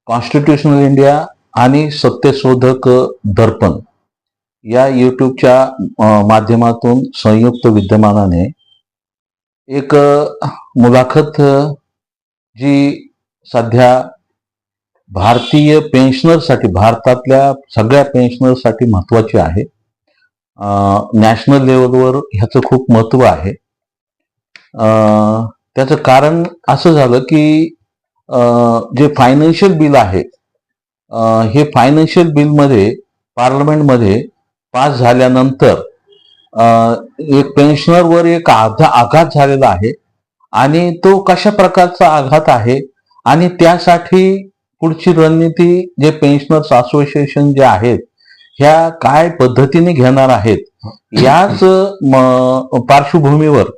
Constitutional India आणि सत्यशोधक दर्पण या यूट्यूबच्या माध्यमातून संयुक्त विद्यमानाने एक मुलाखत जी सध्या भारतीय पेन्शनरसाठी, भारतातल्या सगळ्या पेन्शनरसाठी महत्वाची आहे. नॅशनल लेवलवर ह्याचं खूप महत्व आहे. त्याचं कारण असं झालं की जे फायनान्शियल बिल आहे, हे फायनान्शियल बिलमध्ये पार्लमेंटमध्ये पास झाल्यानंतर एक पेन्शनरवर एक आघात झालेला आहे आणि तो कशा प्रकारचा आघात आहे आणि त्यासाठी पुढची रणनीती जे पेन्शनर्स असोसिएशन जे आहेत ह्या काय पद्धतीने घेणार आहेत, याच पार्श्वभूमीवर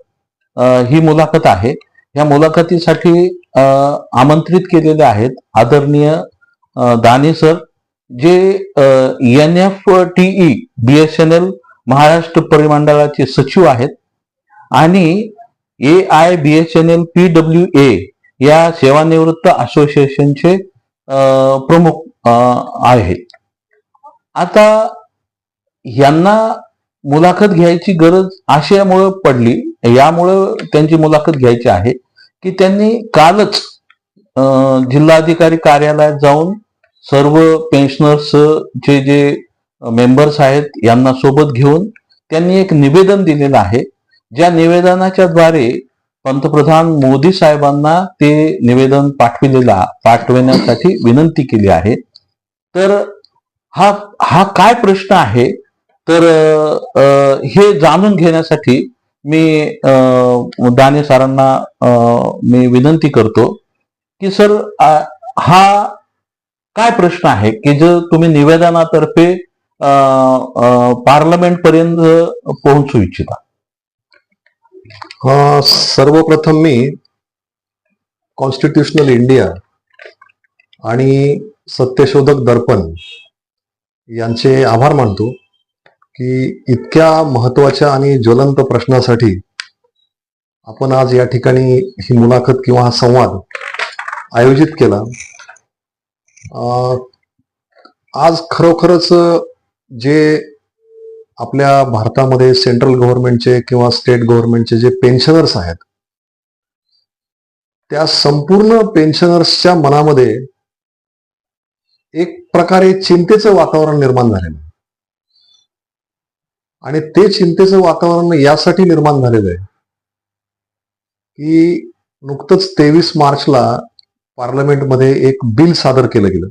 ही मुलाखत आहे. या मुलाखतीसाठी आमंत्रित केलेले आहेत आदरणीय दाने सर, जे NFTE BSNL महाराष्ट्र परिमंडळाचे सचिव आहेत आणि AIBSNL PWA या सेवानिवृत्त असोसिएशनचे प्रमुख आहेत. आता यांना मुलाखत घ्यायची गरज अशामुळे पडली, यामुळं त्यांची मुलाखत घ्यायची आहे की त्यांनी कालच जिल्हाधिकारी कार्यालयात जाऊन सर्व पेन्शनर्स जे मेंबर्स आहेत यांना सोबत घेऊन त्यांनी एक निवेदन दिलेलं आहे. ज्या निवेदनाच्या द्वारे पंतप्रधान मोदी साहेबांना ते निवेदन पाठविण्यासाठी विनंती केली आहे. तर हा काय प्रश्न आहे, तर हे जाणून घेण्यासाठी मी दाने सरांना मी विनंती करतो की सर, हा काय प्रश्न आहे की जो तुम्ही निवेदनातर्फे पार्लमेंट पर्यंत पोहोचू इच्छिता? सर्वप्रथम मी कॉन्स्टिट्यूशनल इंडिया आणि सत्यशोधक दर्पण यांचे आभार मानतो की इतक्या महत्वाच्या आणि ज्वलंत प्रश्नासाठी आपण आज या ठिकाणी ही मुलाखत किंवा हा संवाद आयोजित केला. आज खरोखरच जे आपल्या भारतामध्ये सेंट्रल गव्हर्नमेंटचे किंवा स्टेट गव्हर्नमेंटचे जे पेन्शनर्स आहेत, त्या संपूर्ण पेन्शनर्सच्या मनामध्ये एक प्रकारे चिंतेचं वातावरण निर्माण झालेलं आहे. आणि ते चिंतेचं वातावरण यासाठी निर्माण झालेलं आहे की नुकतंच 23 मार्चला पार्लमेंटमध्ये एक बिल सादर केलं गेलं.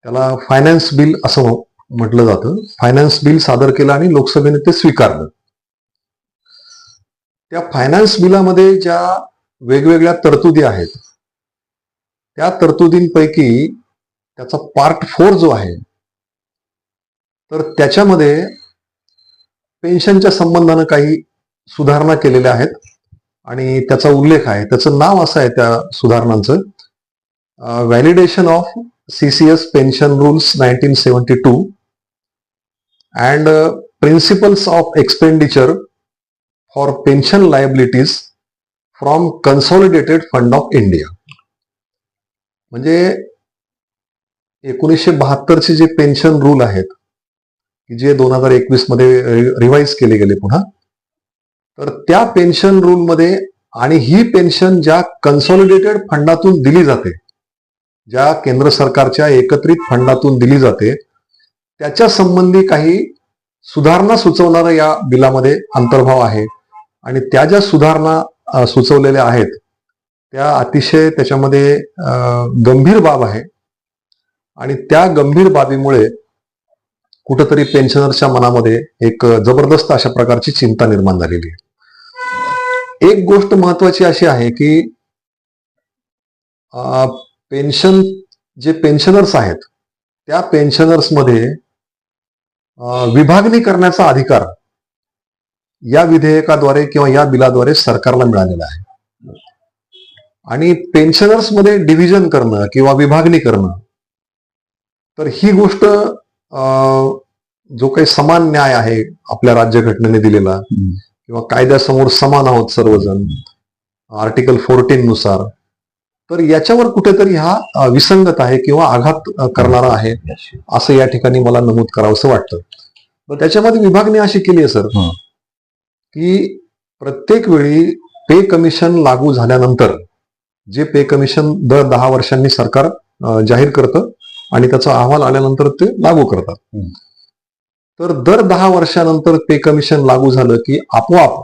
त्याला फायनान्स बिल असं म्हटलं जातं. फायनान्स बिल सादर केलं आणि लोकसभेने ते स्वीकारलं. त्या फायनान्स बिलामध्ये ज्या वेगवेगळ्या तरतुदी आहेत, त्या तरतुदींपैकी त्याचा पार्ट 4 जो आहे, तर त्याच्यामध्ये पेन्शनच्या संबंधानं काही सुधारणा केलेल्या आहेत आणि त्याचा उल्लेख आहे. त्याचं नाव असं आहे त्या सुधारणांचं, validation of CCS pension rules 1972 and principles of expenditure for pension liabilities from consolidated fund of India. म्हणजे 1972चे जे पेन्शन रूल आहेत की जे 2021 मध्ये रिवाइज केले गेले पुन्हा, तर त्या पेन्शन रूलमध्ये आणि ही पेन्शन ज्या कन्सॉलिडेटेड फंडातून दिली जाते, ज्या केंद्र सरकारच्या एकत्रित फंडातून दिली जाते, त्याच्या संबंधी काही सुधारणा सुचवणारा या बिलामध्ये अंतर्भाव आहे. आणि त्या ज्या सुधारणा सुचवलेल्या आहेत त्या अतिशय त्याच्यामध्ये गंभीर बाब आहे आणि त्या गंभीर बाबीमुळे कुठंतरी पेन्शनर्सच्या मनामध्ये एक जबरदस्त अशा प्रकारची चिंता निर्माण झालेली आहे. एक गोष्ट महत्वाची अशी आहे की पेन्शन जे पेन्शनर्स आहेत त्या पेन्शनर्समध्ये विभागणी करण्याचा अधिकार या विधेयकाद्वारे किंवा या बिलाद्वारे सरकारला मिळालेला आहे. आणि पेन्शनर्समध्ये डिव्हिजन करणं किंवा विभागणी करणं, तर ही गोष्ट जो काही समान न्याय आहे आपल्या राज्यघटनेने दिलेला किंवा कायद्यासमोर समान आहोत सर्वजण आर्टिकल 14 नुसार, तर याच्यावर कुठेतरी हा विसंगत आहे किंवा आघात करणारा आहे असं या ठिकाणी मला नमूद करावंसं वाटतं. पण त्याच्यामध्ये विभागणी अशी केली आहे सर हं. की प्रत्येक वेळी पे कमिशन लागू झाल्यानंतर जे पे कमिशन दर 10 वर्षांनी सरकार जाहीर करतं आणि त्याचा अहवाल आल्यानंतर ते लागू करतात. हं. तर दर 10 वर्षानंतर पे कमिशन लागू झालं की आपोआप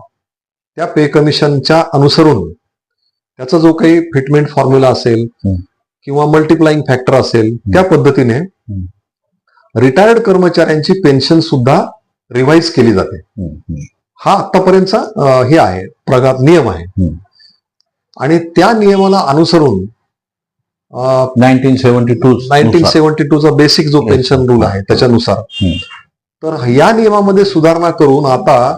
त्या पे कमिशनच्या अनुसरून त्याचा जो काही फिटमेंट फॉर्म्युला असेल हं. किंवा मल्टिप्लाइंग फॅक्टर असेल त्या पद्धतीने रिटायर्ड कर्मचाऱ्यांची पेन्शन सुद्धा रिवाईज केली जाते. हा आतापर्यंतचा हे आहे नियम आहे. आणि त्या नियमाला अनुसरून 1972चा बेसिक जो पेन्शन रूल आहे त्याच्यानुसार तर या नियमामध्ये सुधारणा करून आता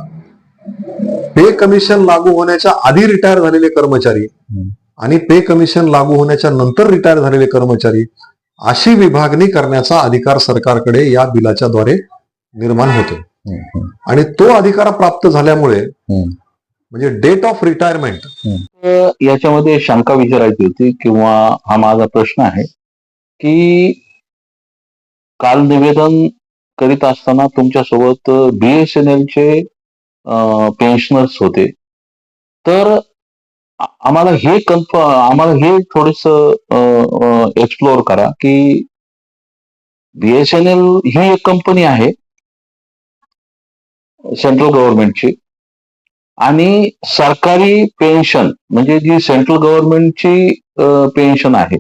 पे कमिशन लागू होण्याच्या आधी रिटायर झालेले कर्मचारी आणि पे कमिशन लागू होण्याच्या नंतर रिटायर झालेले कर्मचारी अशी विभागणी करण्याचा अधिकार सरकारकडे या बिलाच्या द्वारे निर्माण होतो. आणि तो अधिकार प्राप्त झाल्यामुळे म्हणजे डेट ऑफ रिटायरमेंट याच्यामध्ये शंका विचारायची होती किंवा हा माझा प्रश्न आहे की काल निवेदन करीत असताना तुमच्यासोबत BSNLचे पेन्शनर्स होते. तर आम्हाला हे थोडस एक्सप्लोअर करा की BSNL ही एक कंपनी आहे सेंट्रल गव्हर्नमेंटची आणि सरकारी पेन्शन म्हणजे जी सेंट्रल गव्हर्नमेंटची पेन्शन आहे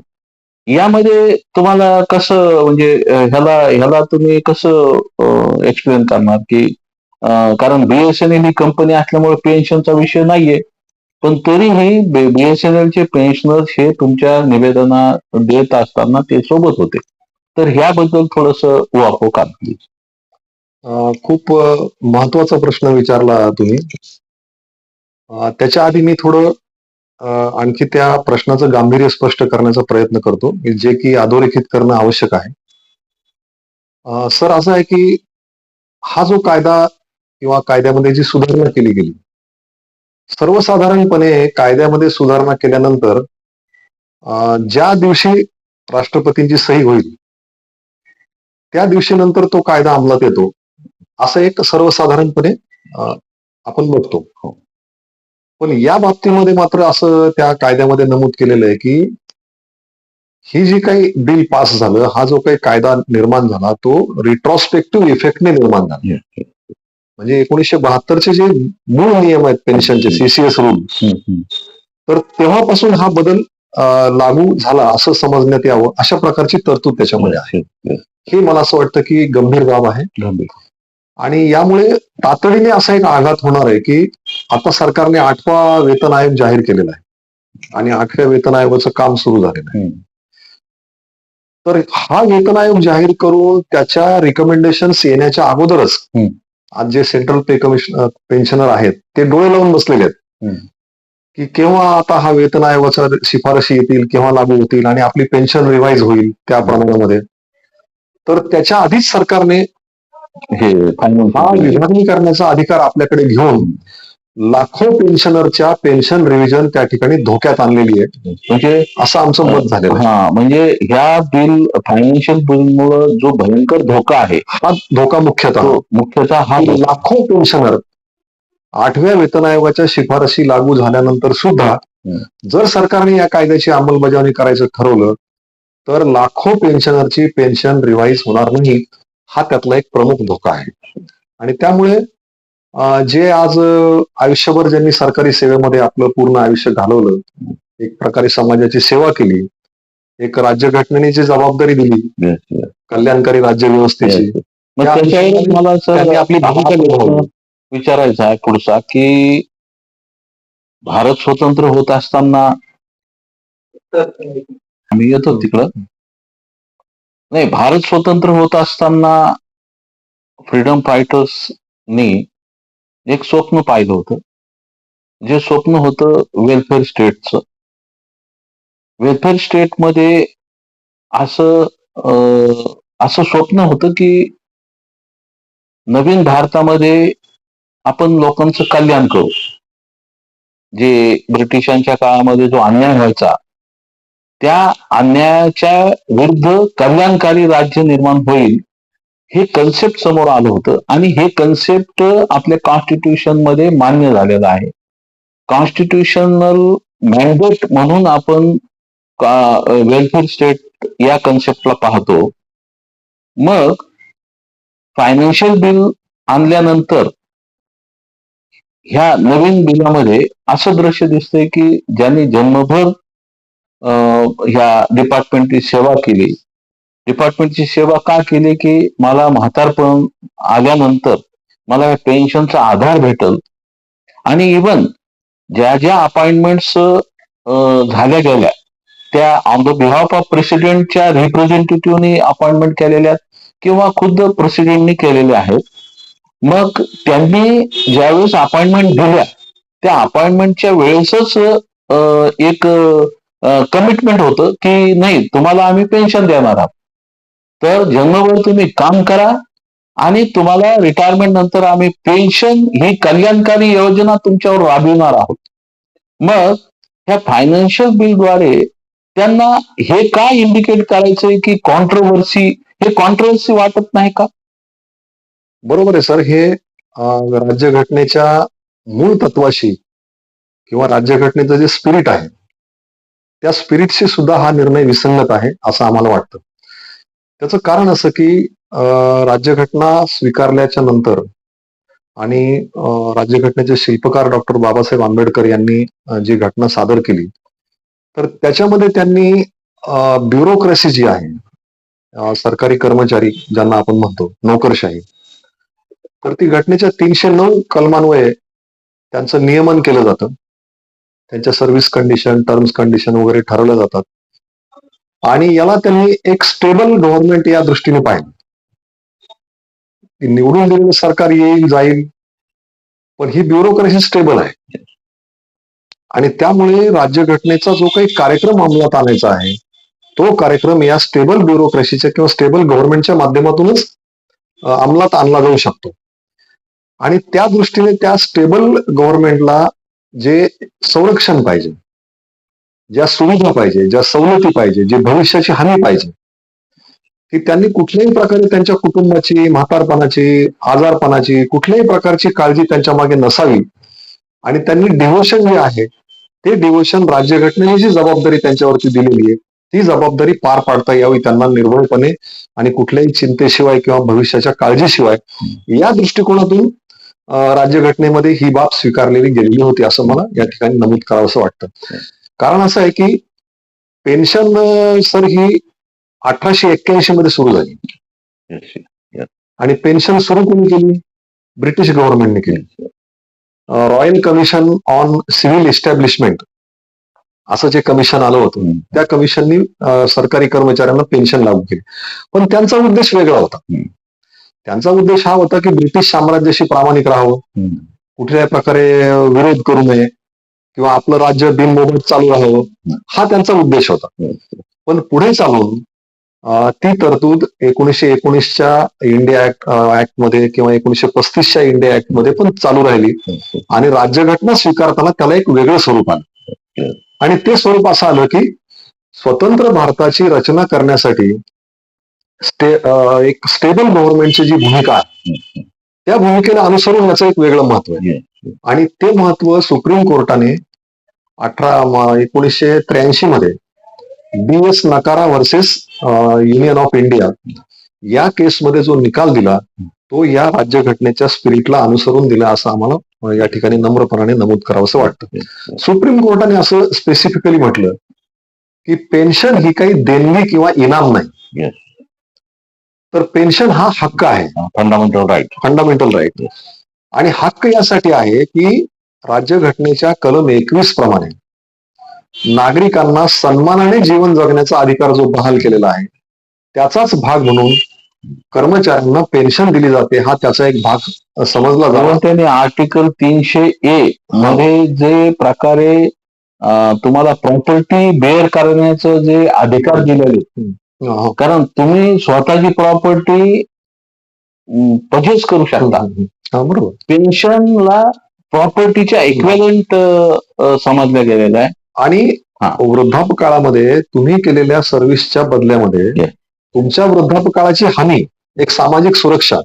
यामध्ये तुम्हाला कसं म्हणजे ह्याला तुम्ही कसं एक्सप्लेन करणार की कारण BSNL ही कंपनी असल्यामुळे पेन्शनचा विषय नाहीये पण तरीही BSNLचे पेन्शनर्स हे तुमच्या निवेदना देत असताना ते सोबत होते. तर ह्याबद्दल थोडस वापो का प्लीज. खूप महत्वाचा प्रश्न विचारला तुम्ही. त्याच्या आधी मी थोडं आणखी त्या प्रश्नाचं गांभीर्य स्पष्ट करण्याचा प्रयत्न करतो जे की अधोरेखित करणं आवश्यक आहे. सर असं आहे की हा जो कायदा किंवा कायद्यामध्ये जी सुधारणा केली गेली सर्वसाधारणपणे कायद्यामध्ये सुधारणा केल्यानंतर ज्या दिवशी राष्ट्रपतींची सही होईल त्या दिवशी नंतर तो कायदा अंमलात येतो असं एक सर्वसाधारणपणे आपण बघतो. पण या बाबतीमध्ये मात्र असं त्या कायद्यामध्ये नमूद केलेलं आहे की ही जी काही बिल पास झालं हा जो काही कायदा निर्माण झाला तो रिट्रॉस्पेक्टिव्ह इफेक्टने निर्माण झाला. म्हणजे 1972चे जे मूळ नियम आहेत पेन्शनचे CCS रूल तर तेव्हापासून हा बदल लागू झाला असं समजण्यात यावं अशा प्रकारची तरतूद त्याच्यामध्ये आहे. हे मला असं वाटतं की गंभीर बाब आहे. आणि यामुळे तातडीने असा एक आघात होणार आहे की आता सरकारने 8वा वेतन आयोग जाहीर केलेला आहे आणि 8व्या वेतन आयोगाचं काम सुरू झालेलं आहे. तर हा वेतन आयोग जाहीर करून त्याच्या रिकमेंडेशन्स येण्याच्या अगोदरच आज जे सेंट्रल पे कमिशन पेन्शनर आहेत ते डोळे लावून बसलेले आहेत की केव्हा आता हा वेतन आयोगाच्या शिफारशी येतील केव्हा लागू होतील आणि आपली पेन्शन रिवाईज होईल त्या प्रमाणामध्ये. तर त्याच्या आधीच सरकारने हे हा विभागणी करण्याचा अधिकार आपल्याकडे घेऊन लाखो पेन्शनरच्या पेन्शन रिव्हिजन त्या ठिकाणी धोक्यात आणलेली आहे म्हणजे असं आमचं मत झालेलं आहे. म्हणजे ह्या फायनान्शियल बिलमुळे जो भयंकर धोका आहे हा धोका मुख्यतः हा लाखो पेन्शनर 8व्या वेतन आयोगाच्या शिफारशी लागू झाल्यानंतर सुद्धा जर सरकारने या कायद्याची अंमलबजावणी करायचं ठरवलं तर लाखो पेन्शनरची पेन्शन रिवाईज होणार नाही हा त्यातला एक प्रमुख धोका आहे. आणि त्यामुळे जे आज आयुष्यभर ज्यांनी सरकारी सेवेमध्ये आपलं पूर्ण आयुष्य घालवलं एक प्रकारे समाजाची सेवा केली एक राज्यघटनेने जी जबाबदारी दिली कल्याणकारी राज्य व्यवस्थेची मला सर आपली भूमिका विचारायचा आहे पुढचा की भारत स्वतंत्र होत असताना आम्ही येतो तिकडं नाही भारत स्वतंत्र होत असताना फ्रीडम फायटर्सनी एक स्वप्न पाहिलं होतं जे स्वप्न होतं वेलफेअर स्टेटचं. वेलफेअर स्टेटमध्ये असं स्वप्न होतं की नवीन भारतामध्ये आपण लोकांचं कल्याण करू. जे ब्रिटिशांच्या काळामध्ये जो अन्याय व्हायचा त्या अन्यायाच्या विरुद्ध कल्याणकारी राज्य निर्माण होईल हे कन्सेप्ट समोर आलं होतं आणि हे कन्सेप्ट आपल्या कॉन्स्टिट्यूशन मध्ये मान्य झालेलं आहे. कॉन्स्टिट्यूशनल मॅन्डेट म्हणून आपण वेलफेअर स्टेट या कन्सेप्टला पाहतो. मग फायनान्शियल बिल आणल्यानंतर ह्या नवीन बिलामध्ये असं दृश्य दिसतंय की ज्यांनी जन्मभर ह्या डिपार्टमेंटची सेवा केली, डिपार्टमेंटची सेवा का केली की मला म्हातारपण आल्यानंतर मला या पेन्शनचा आधार भेटल आणि इवन ज्या ज्या अपॉइंटमेंट्स झाल्या गेल्या त्या ऑन द बिहाफ ऑफ प्रेसिडेंटच्या रिप्रेझेंटेटिव्हनी अपॉइंटमेंट केलेल्या किंवा खुद्द प्रेसिडेंटनी केलेल्या आहेत. मग त्यांनी ज्यावेळेस अपॉइंटमेंट दिल्या त्या अपॉइंटमेंटच्या वेळेसच एक कमिटमेंट होतं की नाही तुम्हाला आम्ही पेन्शन देणार आहोत, तर जन्मभर तुम्ही काम करा आणि तुम्हाला रिटायरमेंट नंतर आम्ही पेन्शन ही कल्याणकारी योजना तुमच्यावर राबविणार आहोत. मग ह्या फायनान्शियल बिलद्वारे त्यांना हे काय इंडिकेट करायचंय की हे कॉन्ट्रोवर्सी वाटत नाही का? बरोबर आहे सर. हे राज्यघटनेच्या मूळ तत्वाशी किंवा राज्यघटनेचं जे स्पिरिट आहे त्या स्पिरिटशी सुद्धा हा निर्णय विसंगत आहे असं आम्हाला वाटतं. त्याचं कारण असं की राज्यघटना स्वीकारल्याच्या नंतर आणि राज्यघटनेचे शिल्पकार डॉक्टर बाबासाहेब आंबेडकर यांनी जी घटना सादर केली तर त्याच्यामध्ये त्यांनी ब्युरोक्रेसी जी आहे, सरकारी कर्मचारी ज्यांना आपण म्हणतो नोकरशाही, तर ती घटनेच्या 309 कलमान्वये त्यांचं नियमन केलं जातं. त्यांच्या सर्व्हिस कंडिशन, टर्म्स कंडिशन वगैरे ठरवल्या जातात आणि याला त्यांनी एक स्टेबल गव्हर्नमेंट या दृष्टीने पाहिलं. निवडून दिलेलं सरकार येईल जाईल पण ही ब्युरोक्रेसी स्टेबल आहे आणि त्यामुळे राज्यघटनेचा जो काही कार्यक्रम अंमलात आणायचा आहे तो कार्यक्रम या स्टेबल ब्युरोक्रेसीच्या किंवा स्टेबल गव्हर्नमेंटच्या माध्यमातूनच अंमलात आणला जाऊ शकतो. आणि त्या दृष्टीने त्या स्टेबल गव्हर्नमेंटला जे संरक्षण पाहिजे, ज्या सुविधा पाहिजे, ज्या सवलती पाहिजे, जी भविष्याची हमी पाहिजे, की त्यांनी कुठल्याही प्रकारे त्यांच्या कुटुंबाची, म्हातारपणाची, आजारपणाची कुठल्याही प्रकारची काळजी त्यांच्या मागे नसावी आणि त्यांनी डिव्होशन जे आहे ते डिव्होशन राज्यघटनेने जी जबाबदारी त्यांच्यावरती दिलेली आहे ती जबाबदारी पार पाडता यावी त्यांना निर्भयपणे आणि कुठल्याही चिंतेशिवाय किंवा भविष्याच्या काळजीशिवाय या दृष्टिकोनातून राज्यघटनेमध्ये ही बाब स्वीकारलेली गेलेली होती असं मला या ठिकाणी नमूद करावं असं वाटतं. कारण असं आहे की पेन्शन सर ही 1881 मध्ये सुरू झाली आणि पेन्शन सुरू कोणी केली? ब्रिटिश गव्हर्नमेंटने केली. Royal commission on civil establishment असं जे कमिशन आलं होतं त्या कमिशननी सरकारी कर्मचाऱ्यांना पेन्शन लागू केली. पण त्यांचा उद्देश वेगळा होता. त्यांचा उद्देश हा होता की ब्रिटिश साम्राज्याशी प्रामाणिक राहावं, कुठल्याही प्रकारे विरोध करू नये किंवा आपलं राज्य बिनमोबत चालू राहावं, हा त्यांचा उद्देश होता. पण पुढे चालून ती तरतूद 1919च्या इंडिया ऍक्ट मध्ये किंवा 1935च्या इंडिया ऍक्ट मध्ये पण चालू राहिली आणि राज्यघटना स्वीकारताना त्याला एक वेगळं स्वरूप आलं. आणि ते स्वरूप असं आलं की स्वतंत्र भारताची रचना करण्यासाठी एक स्टेबल गव्हर्नमेंटची जी भूमिका आहे त्या भूमिकेला अनुसरून याचं एक वेगळं महत्व आहे. आणि ते महत्व सुप्रीम कोर्टाने 1983 मध्ये BS नकारा व्हर्सेस युनियन ऑफ इंडिया या केसमध्ये जो निकाल दिला तो या राज्यघटनेच्या स्पिरिटला अनुसरून दिला असं आम्हाला या ठिकाणी नम्रपणाने नमूद करावं असं वाटतं. सुप्रीम कोर्टाने असं स्पेसिफिकली म्हटलं की पेन्शन ही काही देणगी किंवा इनाम नाही, तर पेन्शन हा हक्क आहे, फंडामेंटल राईट. आणि हक्क यासाठी आहे की राज्यघटनेच्या कलम 21 प्रमाणे नागरिकांना सन्मानाने जीवन जगण्याचा अधिकार जो बहाल केलेला आहे त्याचाच भाग म्हणून कर्मचाऱ्यांना पेन्शन दिली जाते, हा त्याचा एक भाग समजला जातो. त्याने आर्टिकल 300A मध्ये जे प्रकारे तुम्हाला प्रॉपर्टी बेअर करण्याचं जे अधिकार दिलेले, कारण तुम्ही स्वतःची प्रॉपर्टी परचेस करू शकता. बरोबर. पेन्शनला प्रॉपर्टीच्या इक्विव्हलंट समजल्या गेलेला आहे आणि हा. वृद्धापकाळामध्ये तुम्ही केलेल्या सर्व्हिसच्या बदल्यामध्ये Yes. तुमच्या वृद्धापकाळाची हमी, एक सामाजिक सुरक्षा,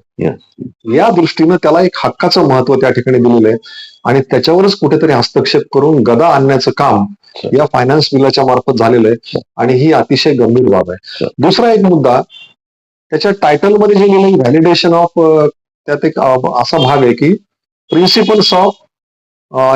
या दृष्टीनं त्याला एक हक्काचं महत्व त्या ठिकाणी दिलेलं आहे आणि त्याच्यावरच कुठेतरी हस्तक्षेप करून गदा आणण्याचं काम या फायनान्स बिलाच्या मार्फत झालेलं आहे आणि ही अतिशय गंभीर बाब आहे. दुसरा एक मुद्दा, त्याच्या टायटलमध्ये जे लिहिलं व्हॅलिडेशन ऑफ, त्यात एक असा भाग आहे की principles of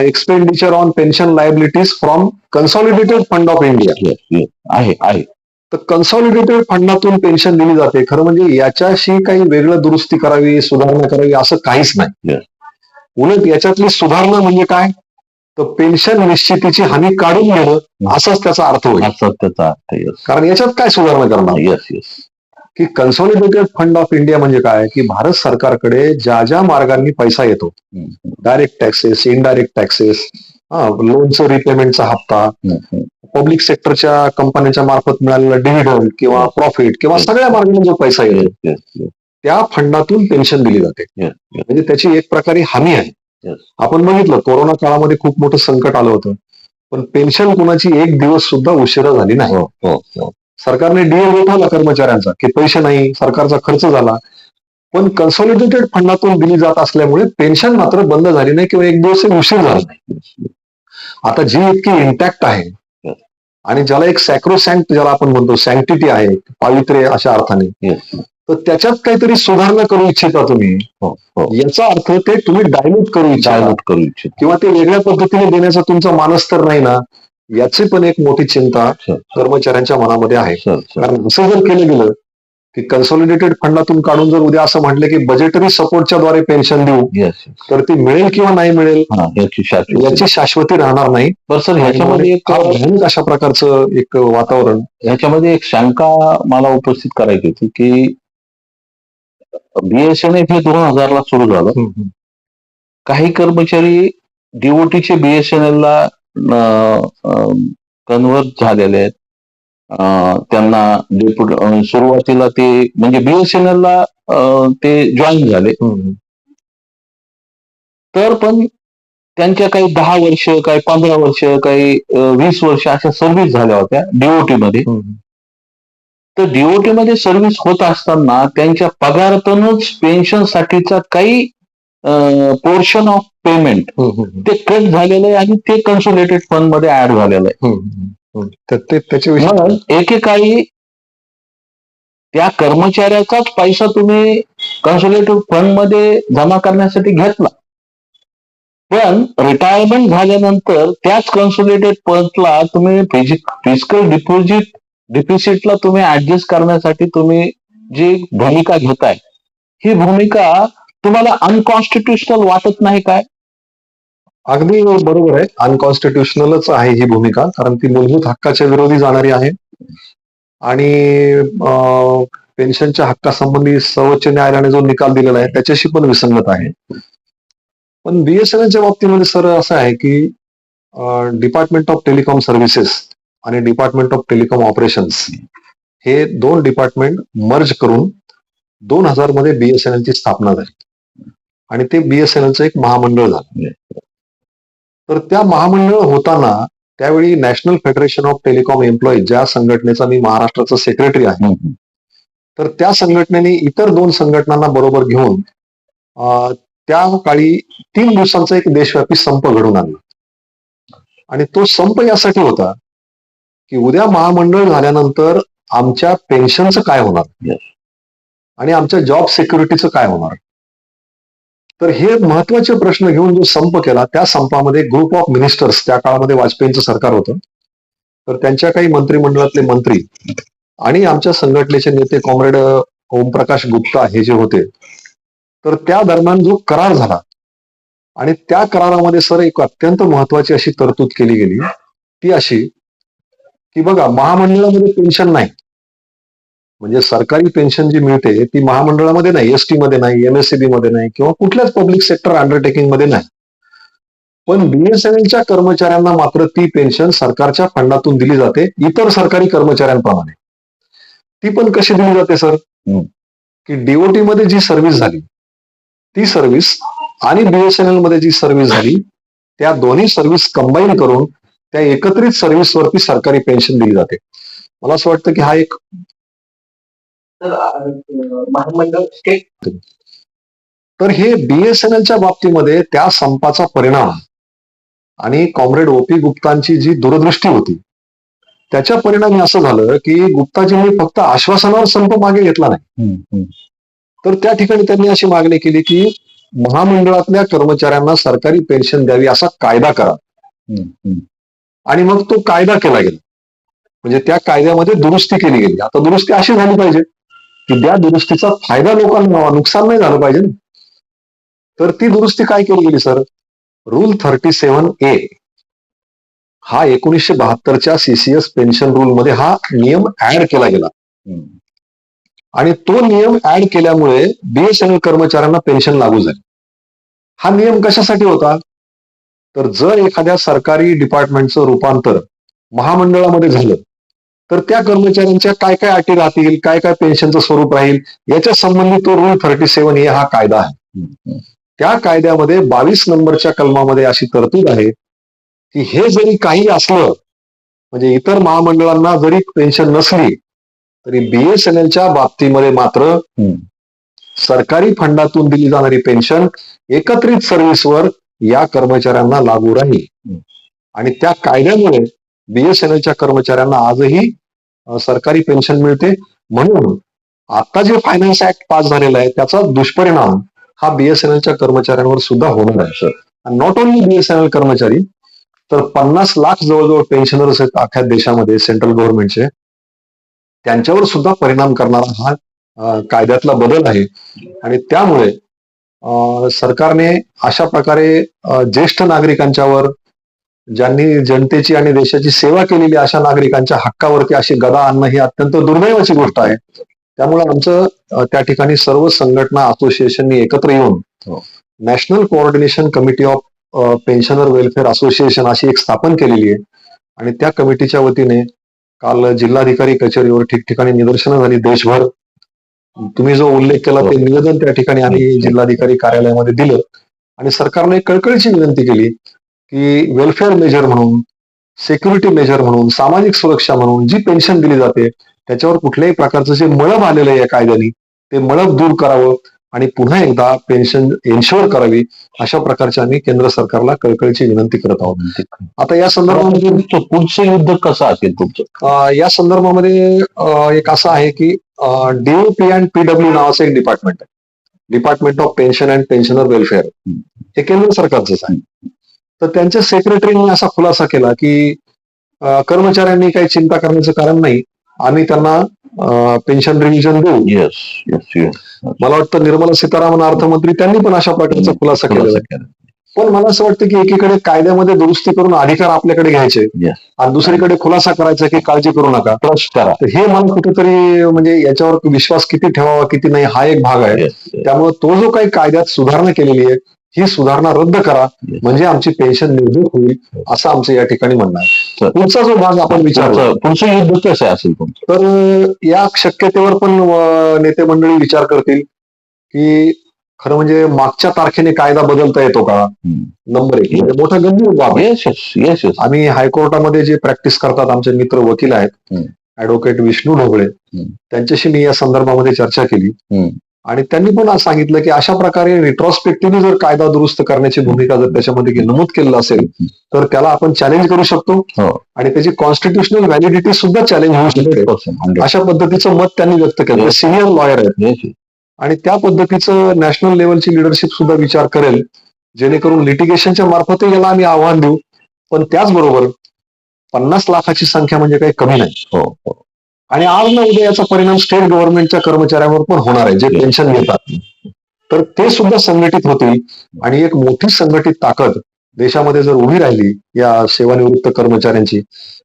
expenditure on pension liabilities from consolidated fund of India आहे. तर कन्सॉलिडेटेड फंडातून पेन्शन दिली जाते. खरं म्हणजे याच्याशी काही वेगळं दुरुस्ती करावी, सुधारणा करावी असं काहीच नाही. उलट याच्यातली सुधारणा म्हणजे काय, तर पेन्शन निश्चितीची हमी काढून घेणं असाच त्याचा अर्थ होईल. कारण याच्यात काय सुधारणा करणार, की कन्सॉलिडेटेड फंड ऑफ इंडिया म्हणजे काय, की भारत सरकारकडे ज्या ज्या मार्गांनी पैसा येतो, डायरेक्ट टॅक्सेस, इनडायरेक्ट टॅक्सेस, लोनचं रिपेमेंटचा हप्ता, पब्लिक सेक्टरच्या कंपन्यांच्या मार्फत मिळालेला डिव्हिडंड किंवा प्रॉफिट किंवा सगळ्या मार्गाने जो पैसा येतो त्या फंडातून पेन्शन दिली जाते. म्हणजे त्याची एक प्रकारे हमी आहे. आपण बघितलं कोरोना काळामध्ये खूप मोठं संकट आलं होतं, पण पेन्शन कुणाची एक दिवस सुद्धा उशिरा झाली नाही. सरकारने डीए उठवला कर्मचाऱ्यांचा की पैसे नाही, सरकारचा खर्च झाला, पण कन्सॉलिडेटेड फंडातून दिली जात असल्यामुळे पेन्शन मात्र बंद झाली नाही किंवा एक दिवस उशीर झाला नाही. आता जी इतकी इंटॅक्ट आहे आणि ज्याला एक सॅक्रोसॅन्क्ट, ज्याला आपण म्हणतो सँक्टिटी आहे, पावित्र्य अशा अर्थाने, तर त्याच्यात काहीतरी सुधारणा करू इच्छिता तुम्ही, याचा अर्थ ते तुम्ही डायल्यूट करू इच्छिता किंवा ते वेगळ्या पद्धतीने देण्याचा तुमचा मानस तर नाही ना, याची पण एक मोठी चिंता कर्मचाऱ्यांच्या मनामध्ये आहे. कारण असं जर केलं गेलं की कन्सॉलिडेटेड फंडातून काढून जर उद्या असं म्हटलं की बजेटरी सपोर्टच्या द्वारे पेन्शन देऊ, तर ती मिळेल किंवा नाही मिळेल याची शाश्वती राहणार नाही. सर ह्याच्यामध्ये भयानक अशा प्रकारचं एक वातावरण, ह्याच्यामध्ये एक शंका मला उपस्थित करायची होती की बीएसएनएफ हे 2000 ला सुरू झालं. काही कर्मचारी डीओटीचे बीएसएनएल ला कन्व्हर्ट झालेले आहेत. त्यांना सुरुवातीला ते म्हणजे बीएसएनएल ला ते जॉईन झाले, तर पण त्यांच्या काही 10 वर्ष, काही 15 वर्ष, काही 20 वर्ष अशा सर्व्हिस झाल्या होत्या डीओटी मध्ये. तर डीओटी मध्ये सर्व्हिस होत असताना त्यांच्या पगारातूनच पेन्शन साठीचा काही पोर्शन ऑफ पेमेंट ते कट झालेलं आहे आणि ते कन्सॉलिडेटेड फंड मध्ये ऍड झालेलं आहे. त्याच्याविषयी एकेकाळी त्या कर्मचाऱ्याचाच पैसा तुम्ही कन्सॉलिडेटेड फंड मध्ये जमा करण्यासाठी घेतला, पण रिटायरमेंट झाल्यानंतर त्याच कन्सॉलिडेटेड फंडला तुम्ही फिजिकल डिपॉझिटला तुम्ही ऍडजस्ट करण्यासाठी तुम्ही जी भूमिका घेताय, ही भूमिका तुम्हाला अनकॉन्स्टिट्युशनल वाटत नाही काय? अगदी बरोबर आहे, अनकॉन्स्टिट्युशनलच आहे ही भूमिका, कारण ती मूलभूत हक्काच्या विरोधी जाणारी आहे आणि पेन्शनच्या हक्कासंबंधी सर्वोच्च न्यायालयाने जो निकाल दिलेला आहे त्याच्याशी पण विसंगत आहे. पण बीएसएनएलच्या बाबतीमध्ये सर असं आहे की डिपार्टमेंट ऑफ टेलिकॉम सर्व्हिसेस आणि डिपार्टमेंट ऑफ टेलिकॉम ऑपरेशन्स हे दोन डिपार्टमेंट मर्ज करून 2000 मध्ये बीएसएनएलची स्थापना झाली आणि ते बीएसएनएलचं एक महामंडळ झालं. तर त्या महामंडळ होताना त्यावेळी national federation of telecom employees, ज्या संघटनेचा मी महाराष्ट्राचा सेक्रेटरी आहे, तर त्या संघटनेने इतर 2 संघटनांना बरोबर घेऊन त्या काळी 3 दिवसांचा एक देशव्यापी संप घडून आणला. आणि तो संप यासाठी होता की उद्या महामंडळ झाल्यानंतर आमच्या पेन्शनचं काय होणार आणि आमच्या जॉब सिक्युरिटीचं काय होणार. तर हे महत्वाचे प्रश्न घेऊन जो संप केला, त्या संपामध्ये ग्रुप ऑफ मिनिस्टर्स, त्या काळामध्ये वाजपेयींचं सरकार होतं, तर त्यांच्या काही मंत्रिमंडळातले मंत्री आणि आमच्या संघटनेचे नेते कॉम्रेड ओमप्रकाश गुप्ता हे जे होते, तर त्या दरम्यान जो करार झाला आणि त्या करारामध्ये सर एक अत्यंत महत्वाची अशी तरतूद केली गेली, ती अशी की बघा, महामंडळामध्ये पेन्शन नाही, म्हणजे सरकारी पेन्शन जी मिळते ती महामंडळामध्ये नाही, एसटी मध्ये नाही, एमएससीबी मध्ये नाही किंवा कुठल्याच पब्लिक सेक्टर अंडरटेकिंग मध्ये नाही. पण बीएसएनएलच्या कर्मचाऱ्यांना मात्र ती पेन्शन सरकारच्या फंडातून दिली जाते, इतर सरकारी कर्मचाऱ्यांप्रमाणे. ती पण कशी दिली जाते सर, की डीओटी मध्ये जी सर्व्हिस झाली ती सर्व्हिस आणि बीएसएनएल मध्ये जी सर्व्हिस झाली, त्या दोन्ही सर्व्हिस कंबाईन करून त्या एकत्रित सर्व्हिसवरती सरकारी पेन्शन दिली जाते. मला असं वाटतं की हा एक महामंडळ तर हे बीएसएनएलच्या बाबतीमध्ये त्या संपाचा परिणाम आणि कॉम्रेड ओपी गुप्तांची जी दूरदृष्टी होती त्याच्या परिणामी असं झालं की गुप्ताजींनी फक्त आश्वासनावर संप मागे घेतला नाही, तर त्या ठिकाणी त्यांनी अशी मागणी केली की महामंडळातल्या कर्मचाऱ्यांना सरकारी पेन्शन द्यावी असा कायदा करा. आणि मग तो कायदा केला गेला, म्हणजे त्या कायद्यामध्ये दुरुस्ती केली गेली. आता दुरुस्ती अशी झाली पाहिजे की त्या दुरुस्तीचा फायदा लोकांना व्हावा, नुकसान नाही झालं पाहिजे. तर ती दुरुस्ती काय केली गेली सर? रूल 37A हा 1972च्या सीसीएस पेन्शन रूल मध्ये हा नियम ऍड केला गेला. आणि तो नियम ऍड केल्यामुळे बीएसएनएल कर्मचाऱ्यांना पेन्शन लागू झाली. हा नियम कशासाठी होता? तर जर एखाद्या सरकारी डिपार्टमेंटचं रूपांतर महामंडळामध्ये झालं तर त्या कर्मचाऱ्यांच्या काय काय अटी राहतील, काय काय पेन्शनचं स्वरूप राहील, याच्या संबंधी तो रूल 37A हा कायदा आहे. त्या कायद्यामध्ये 22 नंबरच्या कलमामध्ये अशी तरतूद आहे की हे जरी काही असलं, म्हणजे इतर महामंडळांना जरी पेन्शन नसली तरी बीएसएनएलच्या बाबतीमध्ये मात्र सरकारी फंडातून दिली जाणारी पेन्शन एकत्रित सर्व्हिसवर या कर्मचाऱ्यांना लागू राहील. आणि त्या कायद्यामुळे बीएसएनएलच्या कर्मचाऱ्यांना आजही सरकारी पेन्शन मिळते. म्हणून आता जे फायनान्स ऍक्ट पास झालेला आहे त्याचा दुष्परिणाम हा बीएसएनएलच्या कर्मचाऱ्यांवर सुद्धा होणार आहे सर. आणि नॉट ओन्ली बीएसएनएल कर्मचारी, तर 50 लाख जवळजवळ पेन्शनर्स आहेत अख्ख्या देशामध्ये सेंट्रल गव्हर्नमेंटचे, त्यांच्यावर सुद्धा परिणाम करणारा हा कायद्यातला बदल आहे. आणि त्यामुळे सरकारने अशा प्रकारे ज्येष्ठ नागरिकांच्यावर, ज्यांनी जनतेची आणि देशाची सेवा केलेली अशा नागरिकांच्या हक्कावरती अशी गदा आणणं ही अत्यंत दुर्दैवाची गोष्ट आहे. त्यामुळे आमचं त्या ठिकाणी सर्व संघटना असोसिएशननी एकत्र येऊन national coordination committee of pensioner welfare association अशी एक स्थापन केलेली आहे. आणि त्या कमिटीच्या वतीने काल जिल्हाधिकारी कचेरीवर ठिकठिकाणी निदर्शनं झाली देशभर. तुम्ही जो उल्लेख केला ते निवेदन त्या ठिकाणी आम्ही जिल्हाधिकारी कार्यालयामध्ये दिलं. आणि सरकारने कळकळीची विनंती केली की वेलफेअर मेजर म्हणून, सिक्युरिटी मेजर म्हणून, सामाजिक सुरक्षा म्हणून जी पेन्शन दिली जाते त्याच्यावर कुठल्याही प्रकारचं जे मळब आलेलं आहे या कायद्याने ते मळब दूर करावं आणि पुन्हा एकदा पेन्शन एन्श्युअर करावी, अशा प्रकारची आम्ही केंद्र सरकारला कळकळीची विनंती करत आहोत. आता या संदर्भामध्ये पुढचं युद्ध कसं असेल तुमचं? या संदर्भामध्ये एक असं आहे की डीओपी अँड पीडब्ल्यू नावाचं एक डिपार्टमेंट आहे, department of pension and pensioner welfare. हे केंद्र सरकारचंच आहे. तर त्यांच्या सेक्रेटरीने असा खुलासा केला की कर्मचाऱ्यांनी काही चिंता करण्याचं कारण नाही, आम्ही त्यांना पेन्शन रिव्हिजन देऊ. Yes yes. मला वाटतं निर्मला सीतारामन अर्थमंत्री त्यांनी पण अशा प्रकारचा खुलासा केलेला आहे. पण मला असं वाटतं की एकीकडे कायद्यामध्ये दुरुस्ती करून अधिकार आपल्याकडे घ्यायचे आणि दुसरीकडे खुलासा करायचा की काळजी करू नका, ट्रस्ट करा. तर हे मला कुठेतरी म्हणजे याच्यावर विश्वास किती ठेवावा किती नाही हा एक भाग आहे. त्यामुळे तो जो काही कायद्यात सुधारणा केलेली आहे ही सुधारणा रद्द करा, म्हणजे आमची पेन्शन निर्भूत होईल, असं आमचं या ठिकाणी म्हणणं आहे. पुढचा जो भाग आपण विचारला, पुढचं युद्ध कसं असेल तुमचं? तर या शक्यतेवर पण नेते मंडळी विचार करतील की खरं म्हणजे मागच्या तारखेने कायदा बदलता येतो का, नंबर 1. म्हणजे मोठा गंभीर बाब आहे. आम्ही हायकोर्टामध्ये जे प्रॅक्टिस करतात आमचे मित्र वकील आहेत, ऍडव्होकेट विष्णू ढोबळे, त्यांच्याशी मी या संदर्भामध्ये चर्चा केली. आणि त्यांनी पण आज सांगितलं की अशा प्रकारे रिट्रॉस्पेक्टिव्हली जर कायदा दुरुस्त करण्याची भूमिका जर त्याच्यामध्ये नमूद केलेलं असेल तर त्याला आपण चॅलेंज करू शकतो आणि त्याची कॉन्स्टिट्युशनल व्हॅलिडिटी सुद्धा चॅलेंज होऊ शकते. अशा पद्धतीचं मत त्यांनी व्यक्त केलं. सिनियर लॉयर आहेत आणि त्या पद्धतीचं नॅशनल लेवलची लिडरशिप सुद्धा विचार करेल, जेणेकरून लिटिगेशनच्या मार्फतही याला आम्ही आव्हान देऊ. पण त्याचबरोबर 50 लाखाची संख्या म्हणजे काही कमी नाही. आणि आज ना उद्या याचा परिणाम स्टेट गव्हर्नमेंटच्या कर्मचाऱ्यांवर पण होणार आहे जे पेन्शन घेतात. तर ते सुद्धा संघटित होतील आणि एक मोठी संघटित ताकद देशामध्ये जर उभी राहिली या सेवानिवृत्त कर्मचाऱ्यांची,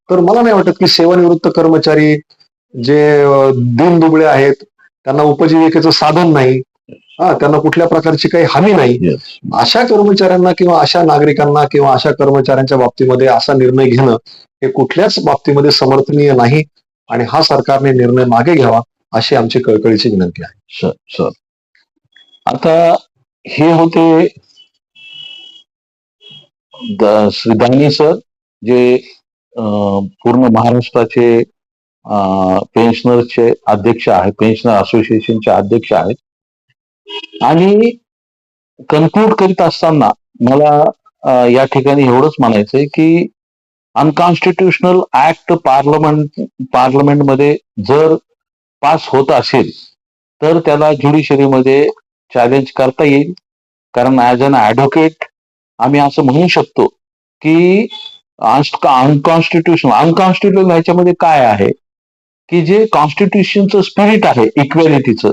तर मला नाही वाटत की सेवानिवृत्त कर्मचारी जे दीनदुबळे आहेत, त्यांना उपजीविकेचं साधन नाही, त्यांना कुठल्या प्रकारची काही हमी नाही, अशा कर्मचाऱ्यांना किंवा अशा नागरिकांना किंवा अशा कर्मचाऱ्यांच्या बाबतीमध्ये असा निर्णय घेणं हे कुठल्याच बाबतीमध्ये समर्थनीय नाही. आणि हा सरकारने निर्णय मागे घ्यावा अशी आमची कळकळीची विनंती आहे. सर आता हे होते श्री दानी सर, जे पूर्ण महाराष्ट्राचे पेन्शनरचे अध्यक्ष आहेत, पेन्शनर असोसिएशनचे अध्यक्ष आहेत. आणि कन्क्लूड करीत असताना मला या ठिकाणी एवढंच म्हणायचंय की अनकॉन्स्टिट्युशनल ऍक्ट पार्लमेंटमध्ये जर पास होत असेल तर त्याला ज्युडिशरीमध्ये चॅलेंज करता येईल. कारण ऍज अन ऍडव्होकेट आम्ही असं म्हणू शकतो की अनकॉन्स्टिट्युशनल ह्याच्यामध्ये काय आहे की जे कॉन्स्टिट्यूशनचं स्पिरिट आहे इक्वॅलिटीचं,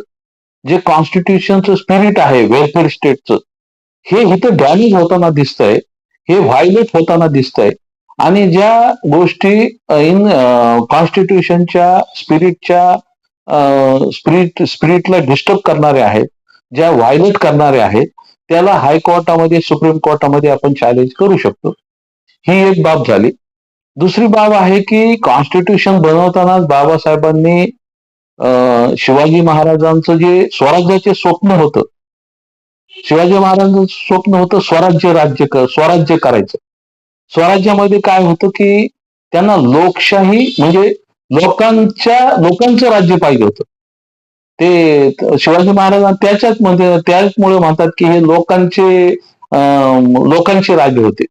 जे कॉन्स्टिट्यूशनचं स्पिरिट आहे वेलफेअर स्टेटचं, हे इथं डॅमेज होताना दिसतंय, हे व्हायलेट होताना दिसतंय. आणि ज्या गोष्टी इन कॉन्स्टिट्यूशनच्या स्पिरिटला डिस्टर्ब करणाऱ्या आहेत, ज्या व्हायलेट करणाऱ्या आहेत, त्याला हायकोर्टामध्ये सुप्रीम कोर्टामध्ये आपण चॅलेंज करू शकतो. ही एक बाब झाली. दुसरी बाब आहे की कॉन्स्टिट्यूशन बनवतानाच बाबासाहेबांनी शिवाजी महाराजांचं जे स्वराज्याचे स्वप्न होतं, शिवाजी महाराजांचं स्वप्न होतं स्वराज्य करायचं. स्वराज्यामध्ये काय होतं की त्यांना लोकशाही म्हणजे लोकांचं राज्य पाहिजे होतं. ते शिवाजी महाराज त्याचमुळे म्हणतात की हे लोकांचे राज्य होते.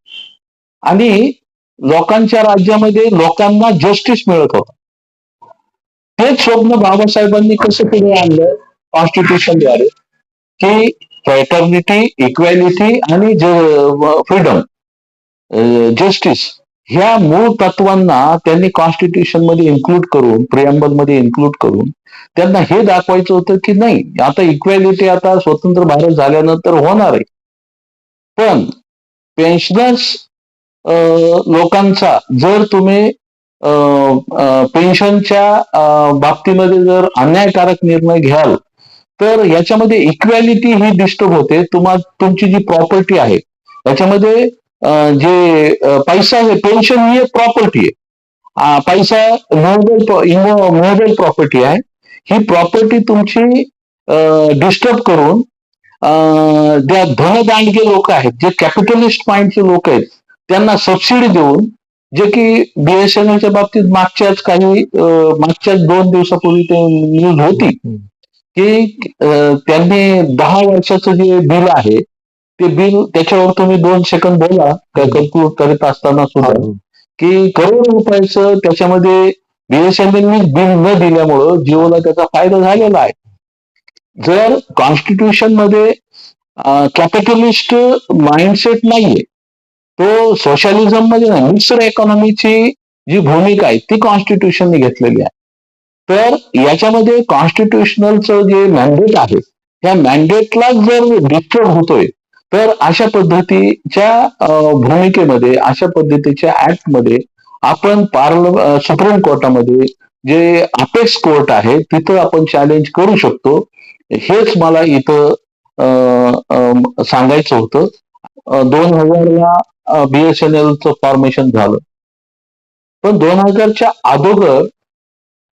आणि लोकांच्या राज्यामध्ये लोकांना जस्टिस मिळत होता. तेच स्वप्न बाबासाहेबांनी कसं पुढे आणलं कॉन्स्टिट्यूशनद्वारे की फ्रॅटर्निटी, इक्वॅलिटी आणि फ्रीडम, जस्टिस ह्या मूळ तत्वांना त्यांनी कॉन्स्टिट्यूशन मध्ये इन्क्लूड करून, प्रिअम्बल मध्ये इन्क्लूड करून त्यांना हे दाखवायचं होतं की नाही, आता इक्वॅलिटी आता स्वतंत्र भारत झाल्यानंतर होणार आहे. पण पेन्शनर्स लोकांचा जर तुम्ही पेन्शनच्या बाबतीमध्ये जर अन्यायकारक निर्णय घ्याल तर याच्यामध्ये इक्वॅलिटी ही डिस्टर्ब होते. तुमची जी प्रॉपर्टी आहे याच्यामध्ये जे पैसा आहे, पेन्शन ही एक प्रॉपर्टी आहे. पैसा मूव्हेबल प्रॉपर्टी आहे. ही प्रॉपर्टी तुमची डिस्टर्ब करून ज्या धनदांडगे लोक आहेत, जे कॅपिटलिस्ट माइंडचे लोक आहेत, त्यांना सबसिडी देऊन, जे की बीएसएनएलच्या बाबतीत मागच्याच 2 दिवसापूर्वी ते न्यूज होती की त्यांनी 10 वर्षाचं जे बिल आहे ते बिल, त्याच्यावर तुम्ही 2 सेकंद बोला कन्क्लूड करीत असताना सुद्धा, की करोड रुपयाचं त्याच्यामध्ये बीएसएनएलने बिल न दिल्यामुळं जिओला त्याचा फायदा झालेला आहे. जर कॉन्स्टिट्यूशन मध्ये कॅपिटलिस्ट माइंडसेट नाहीये, तो सोशलिझम मध्ये नाही, मिक्सड इकॉनॉमीची जी भूमिका आहे ती कॉन्स्टिट्यूशनने घेतलेली आहे. तर याच्यामध्ये कॉन्स्टिट्यूशनलचं जे मॅन्डेट आहे त्या मॅन्डेटला जर डिस्टर्ब होतोय तर अशा पद्धतीच्या भूमिकेमध्ये, अशा पद्धतीच्या ऍक्टमध्ये आपण सुप्रीम कोर्टामध्ये जे अपेक्स कोर्ट आहे तिथं आपण चॅलेंज करू शकतो. हेच मला इथं सांगायचं होतं. 2000ला बीएसएनएलचं फॉर्मेशन झालं, पण 2000च्या अगोदर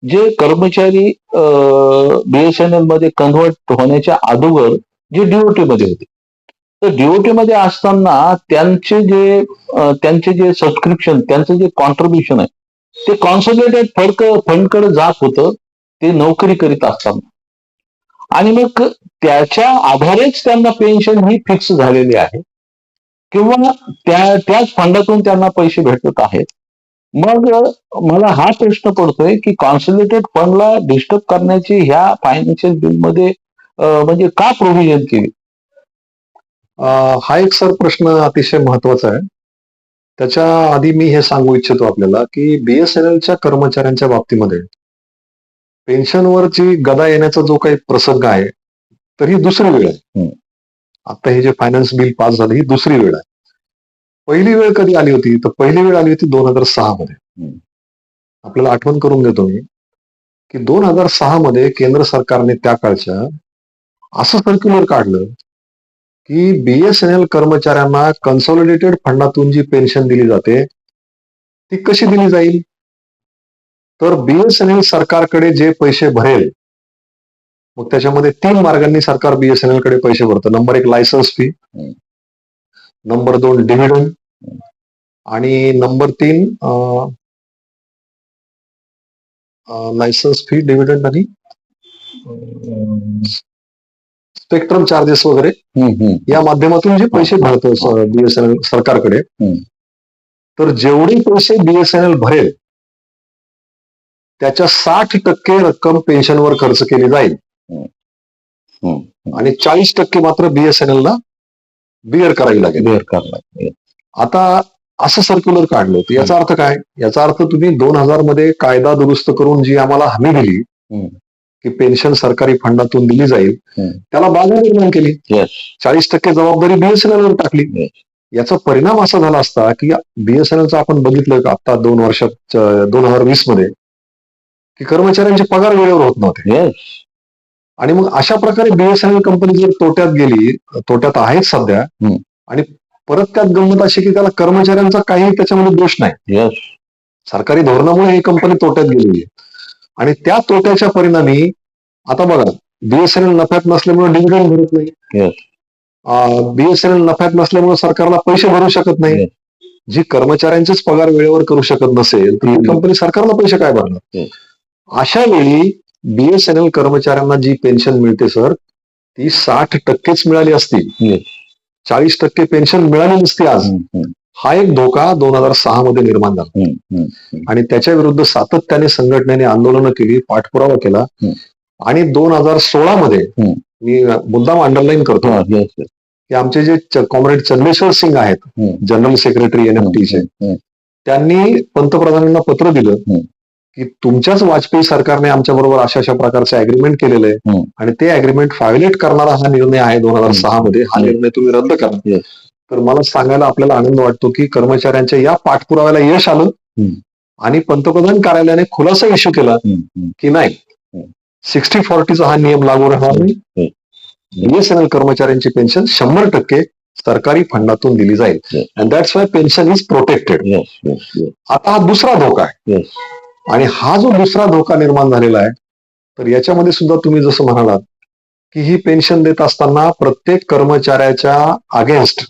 जे कर्मचारी बीएसएनएल मध्ये कन्व्हर्ट होण्याच्या अगोदर जे डीओटी मध्ये होते, तर डीओटी मध्ये असताना त्यांचे जे सबस्क्रिप्शन, त्यांचं जे कॉन्ट्रीब्युशन आहे ते कॉन्सोलिडेटेड फंडकडे जात होतं ते नोकरी करीत असताना. आणि मग त्याच्या आधारेच त्यांना पेन्शन ही फिक्स झालेली आहे किंवा त्याच फंडातून त्यांना पैसे भेटत आहेत. मग मला हा प्रश्न पडतोय की कॉन्सोलिडेटेड फंडला डिस्टर्ब करण्याची ह्या फायनान्शियल बिलमध्ये म्हणजे का प्रोव्हिजन केली? हा एक सर प्रश्न अतिशय महत्वाचा आहे. त्याच्या आधी मी हे सांगू इच्छितो आपल्याला की बीएसएनएलच्या कर्मचाऱ्यांच्या बाबतीमध्ये पेन्शनवरची गदा येण्याचा जो काही प्रसंग आहे तर ही दुसरी वेळ आहे. आता हे जे फायनान्स बिल पास झालं ही दुसरी वेळ आहे. पहिली वेळ कधी आली होती तर पहिली वेळ आली होती 2006 मध्ये. आपल्याला आठवण करून देतो मी की 2006 मध्ये केंद्र सरकारने त्या काळच्या असं सर्क्युलर काढलं की बीएसएनएल कर्मचाऱ्यांना कन्सॉलिडेटेड फंडातून जी पेन्शन दिली जाते ती कशी दिली जाईल, तर बीएसएनएल सरकारकडे जे पैसे भरेल, मग त्याच्यामध्ये 3 मार्गांनी सरकार बीएसएनएल कडे पैसे भरतं. Number 1 licence fee, number 2 dividend आणि नंबर 3 लायसन्स फी, डिव्हिडंड आणि स्पेक्ट्रम चार्जेस वगैरे या माध्यमातून जे पैसे भरतो बीएसएनएल सरकारकडे, तर जेवढे पैसे बीएसएनएल भरेल त्याच्या 60% रक्कम पेन्शनवर खर्च केली जाईल आणि 40% मात्र बीएसएनएल ला बिअर करावी लागेल. आता असं सर्क्युलर काढलं तर याचा अर्थ काय? याचा अर्थ तुम्ही 2000 मध्ये कायदा दुरुस्त करून जी आम्हाला हमी दिली की पेन्शन सरकारी फंडातून दिली जाईल, त्याला बाधा निर्माण केली. 40% जबाबदारी बीएसएनएल वर टाकली. याचा परिणाम असा झाला असता की बीएसएनएलचं आपण बघितलं का आता 2 वर्षात 2020 मध्ये की कर्मचाऱ्यांचे पगार वेळेवर होत नव्हते. आणि मग अशा प्रकारे बीएसएनएल कंपनी जर तोट्यात गेली, तोट्यात आहेत सध्या, आणि परत त्यात गंमत अशी की त्याला कर्मचाऱ्यांचा काही त्याच्यामध्ये दोष नाही. सरकारी धोरणामुळे ही कंपनी तोट्यात गेलेली आहे आणि त्या तोट्याच्या परिणामी आता बघा, बीएसएनएल नफ्यात नसल्यामुळे डिव्हिडंड भरत नाही, बीएसएनएल नफ्यात नसल्यामुळे सरकारला पैसे भरू शकत नाही. जी कर्मचाऱ्यांचेच पगार वेळेवर करू शकत नसेल तर ही कंपनी सरकारला पैसे काय भरणार? अशा वेळी बीएसएनएल कर्मचाऱ्यांना जी पेन्शन मिळते सर, ती 60%च मिळाली असती, 40% पेन्शन मिळाली नसती आज. हा एक धोका 2006 मध्ये निर्माण झाला आणि त्याच्या विरुद्ध सातत्याने संघटनेने आंदोलनं केली, पाठपुरावा केला आणि 2016 मध्ये मी मुद्दाम अंडरलाईन करतो की आमचे जे कॉम्रेड चंदेश्वर सिंग आहेत, जनरल सेक्रेटरी एनएफटीचे, त्यांनी पंतप्रधानांना पत्र दिलं की तुमच्याच वाजपेयी सरकारने आमच्या बरोबर अशा प्रकारचे अग्रीमेंट केलेलं आहे आणि ते अग्रीमेंट व्हायोलेट करणारा हा निर्णय आहे 2006 मध्ये, हा निर्णय तुम्ही रद्द करा. तर मला सांगायला आपल्याला आनंद वाटतो की कर्मचाऱ्यांच्या या पाठपुराव्याला यश आलं आणि पंतप्रधान कार्यालयाने खुलासा इश्यू केला की नाही, 60-40चा हा नियम लागू राहणार नाही, बीएसएनएल कर्मचाऱ्यांची पेन्शन 100% सरकारी फंडातून दिली जाईल and that's why pension is protected. आता हा दुसरा धोका आहे आणि हा जो दुसरा धोका निर्माण झालेला आहे, तर याच्यामध्ये सुद्धा तुम्ही जसं म्हणालात की ही पेन्शन देत असताना प्रत्येक कर्मचाऱ्याच्या अगेन्स्ट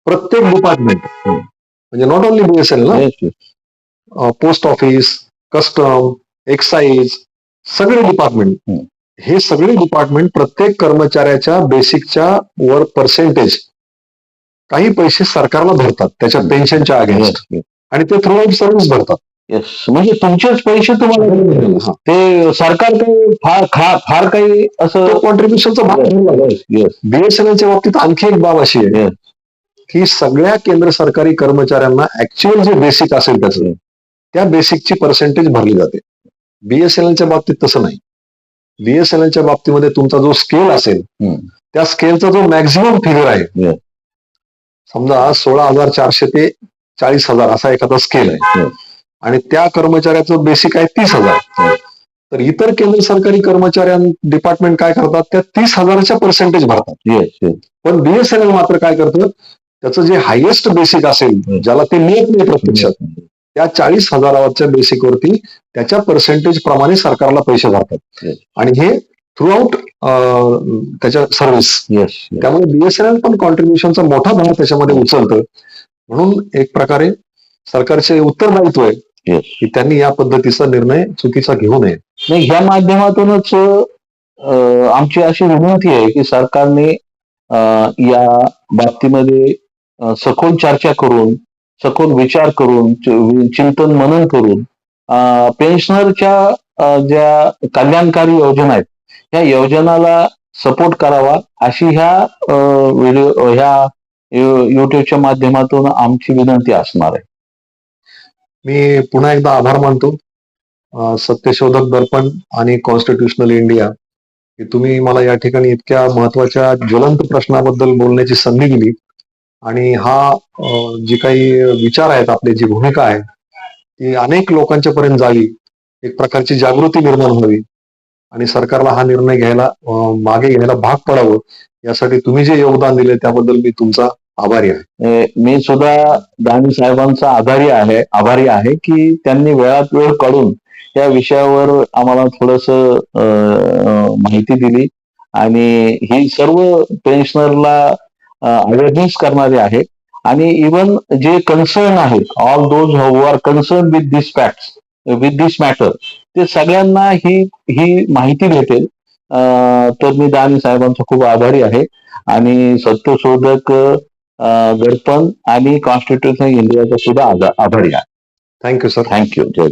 प्रत्येक डिपार्टमेंट, म्हणजे not only BSNL, post office, custom, excise, सगळे डिपार्टमेंट, हे सगळे डिपार्टमेंट प्रत्येक कर्मचाऱ्याच्या बेसिकच्या वर पर्सेंटेज काही पैसे सरकारला भरतात त्याच्या पेन्शनच्या अगेन्स्ट आणि ते थ्रू आउट सर्व्हिस भरतात. म्हणजे तुमचेच पैसे तुम्हाला ते सरकार फार काही असं कॉन्ट्रीब्युशनचा भाग भरला. बीएसएनएलच्या बाबतीत आणखी एक बाब अशी आहे की सगळ्या केंद्र सरकारी कर्मचाऱ्यांना ऍक्च्युअल जे बेसिक असेल त्याचं, त्या बेसिकची पर्सेंटेज भरली जाते. बीएसएनएलच्या बाबतीत तसं नाही. बीएसएनएलच्या बाबतीमध्ये तुमचा जो स्केल असेल त्या स्केलचा जो मॅक्झिमम फिगर आहे, समजा 16,400 ते 40,000 असा एखादा स्केल आहे आणि त्या कर्मचाऱ्याचं बेसिक आहे 30,000, तर इतर केंद्र सरकारी कर्मचाऱ्यां डिपार्टमेंट काय करतात, त्या 30,000च्या पर्सेंटेज भरतात. पण बीएसएनएल मात्र काय करतं, त्याचं जे हायेस्ट बेसिक असेल, ज्याला ते मिळत नाही प्रत्यक्षात, त्या 40,000च्या बेसिकवरती त्याच्या पर्सेंटेज प्रमाणे सरकारला पैसे भरतात आणि हे थ्रू आउट त्याच्या सर्व्हिस. त्यामुळे बीएसएनएल पण कॉन्ट्रीब्युशनचा मोठा भाग त्याच्यामध्ये उचलतं. म्हणून एक प्रकारे सरकारचे उत्तरदायित्व आहे की त्यांनी या पद्धतीचा निर्णय चुकीचा घेऊ नये. नाही, ह्या माध्यमातूनच आमची अशी विनंती आहे की सरकारने या बाबतीमध्ये सखोल चर्चा करून, सखोल विचार करून, चिंतन मनन करून पेन्शनरच्या ज्या कल्याणकारी योजना आहेत या योजनाला सपोर्ट करावा, अशी ह्या युट्यूबच्या माध्यमातून आमची विनंती असणार आहे. मी पुन्हा एकदा आभार मानतो सत्यशोधक दर्पण आणि कॉन्स्टिट्यूशनल इंडिया की तुम्ही मला या ठिकाणी इतक्या महत्वाच्या ज्वलंत प्रश्नाबद्दल बोलण्याची संधी दिली आणि हा जी काही विचार आहेत, आपली जी भूमिका आहे ती अनेक लोकांच्या पर्यंत जावी, एक प्रकारची जागृती निर्माण व्हावी आणि सरकारला हा निर्णय घ्यायला मागे घ्यायला भाग पडावं, यासाठी तुम्ही जे योगदान दिले त्याबद्दल मी तुमचा आभारी आहे. मी सुद्धा दानवे साहेबांचा आभारी आहे की त्यांनी वेळात वेळ काढून या विषयावर आम्हाला थोडस माहिती दिली आणि ही सर्व पेन्शनरला अवेअरनेस करणारे आहे आणि इवन जे कन्सर्न आहेत, all those who are concern with this matter, ते सगळ्यांना ही माहिती भेटेल. तर मी दानी साहेबांचा खूप आभारी आहे आणि सत्यशोधक दर्पण आणि कॉन्स्टिट्यूशन इंडियाचा सुद्धा आभारी आहे. Thank you sir. थँक्यू. जय